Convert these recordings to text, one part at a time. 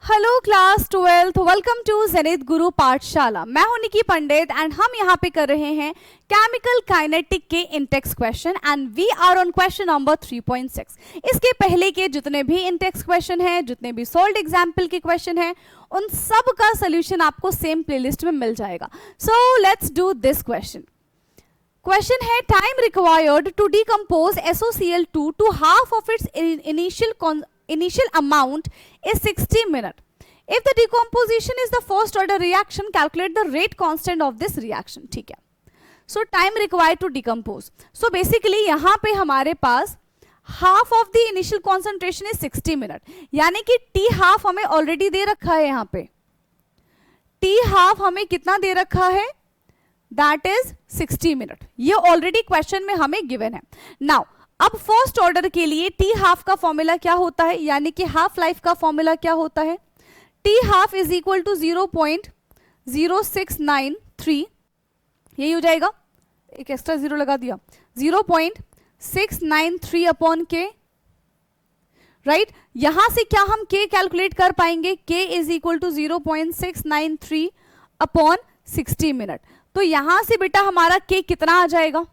Hello class 12th, welcome to Zenith Guru Pathshala. मैं हूं निकी पंडित and हम यहां पे कर रहे हैं केमिकल काइनेटिक के intext question and we are on question number 3.6। इसके पहले के जितने भी इंटेक्स क्वेश्चन हैं, जितने भी सॉल्व्ड एग्जाम्पल के क्वेश्चन हैं, उन सब का सोल्यूशन आपको सेम प्लेलिस्ट में मिल जाएगा। So let's do this question. Question है time required to decompose SOCl2 to half of its initial amount is 60 minutes. If the decomposition is the first order reaction, calculate the rate constant of this reaction. ठीक है, so time required to decompose. So basically यहाँ पे हमारे पास half of the initial concentration is 60 minutes, यानी कि T half हमें already दे रखा है। यहाँ पे T half हमें कितना दे रखा है? That is 60 minutes. ये already question में हमें given है। Now अब फर्स्ट ऑर्डर के लिए टी हाफ का फॉर्मूला क्या होता है, यानी कि हाफ लाइफ का फॉर्मूला क्या होता है? T half is equal to 0.0693, यही हो जाएगा, एक एक्स्ट्रा जीरो लगा दिया, 0.693 अपॉन के, राइट। यहां से क्या हम के कैलकुलेट कर पाएंगे? K is equal to 0.693 upon 60 minute. तो यहां से बेटा हमारा के कितना आ जाएगा?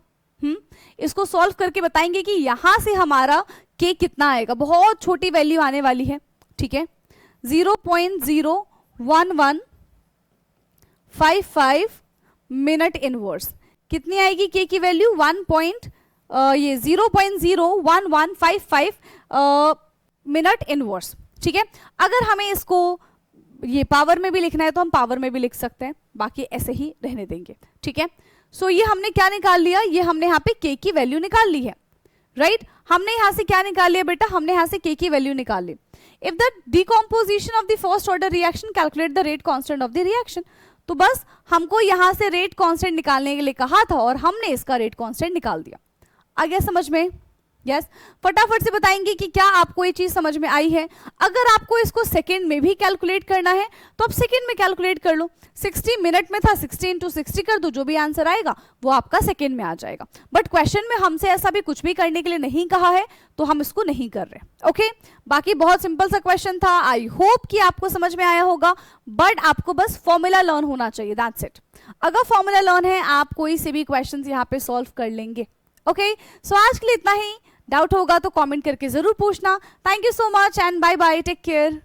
इसको सॉल्व करके बताएंगे कि यहां से हमारा के कितना आएगा। बहुत छोटी वैल्यू आने वाली है, ठीक है, 0.01155 मिनट इनवर्स। कितनी आएगी के की वैल्यू? 0.01155 मिनट इनवर्स, ठीक है। अगर हमें इसको ये पावर में भी लिखना है तो हम पावर में भी लिख सकते हैं, बाकी ऐसे ही रहने देंगे, ठीक है। सो ये हमने क्या निकाल लिया? ये हमने यहाँ पे के की वैल्यू निकाल ली है, राइट। हमने यहाँ से क्या निकाल लिया बेटा? हमने यहाँ से के की वैल्यू निकाल ली। If the decomposition of the first order reaction, calculate the rate constant of the reaction. तो बस हमको यहाँ से रेट कांस्टेंट निकालने के लिए कहा था और हमने इसका रेट कांस्टेंट निकाल दिया। आ गया समझ में? यस, फटाफट से बताएंगे कि क्या आपको ये चीज समझ में आई है। अगर आपको इसको सेकंड में भी कैलकुलेट करना है तो आप सेकंड में कैलकुलेट कर लो। 60 मिनट में था, 60 × 60 कर दो, जो भी आंसर आएगा वो आपका सेकंड में आ जाएगा। बट क्वेश्चन में हमसे ऐसा भी कुछ भी करने के लिए नहीं कहा है तो हम इसको नहीं कर रहे, ओके। बाकी बहुत सिंपल सा क्वेश्चन था। आई होप कि आपको समझ में आया होगा, बट आपको बस फॉर्मूला लर्न होना चाहिए, दैट्स इट। अगर फॉर्मूला लर्न है आप कोई से भी क्वेश्चन यहाँ पे सॉल्व कर लेंगे, ओके। सो आज के लिए इतना ही। डाउट होगा तो कमेंट करके जरूर पूछना। Thank you so much and bye bye, take care.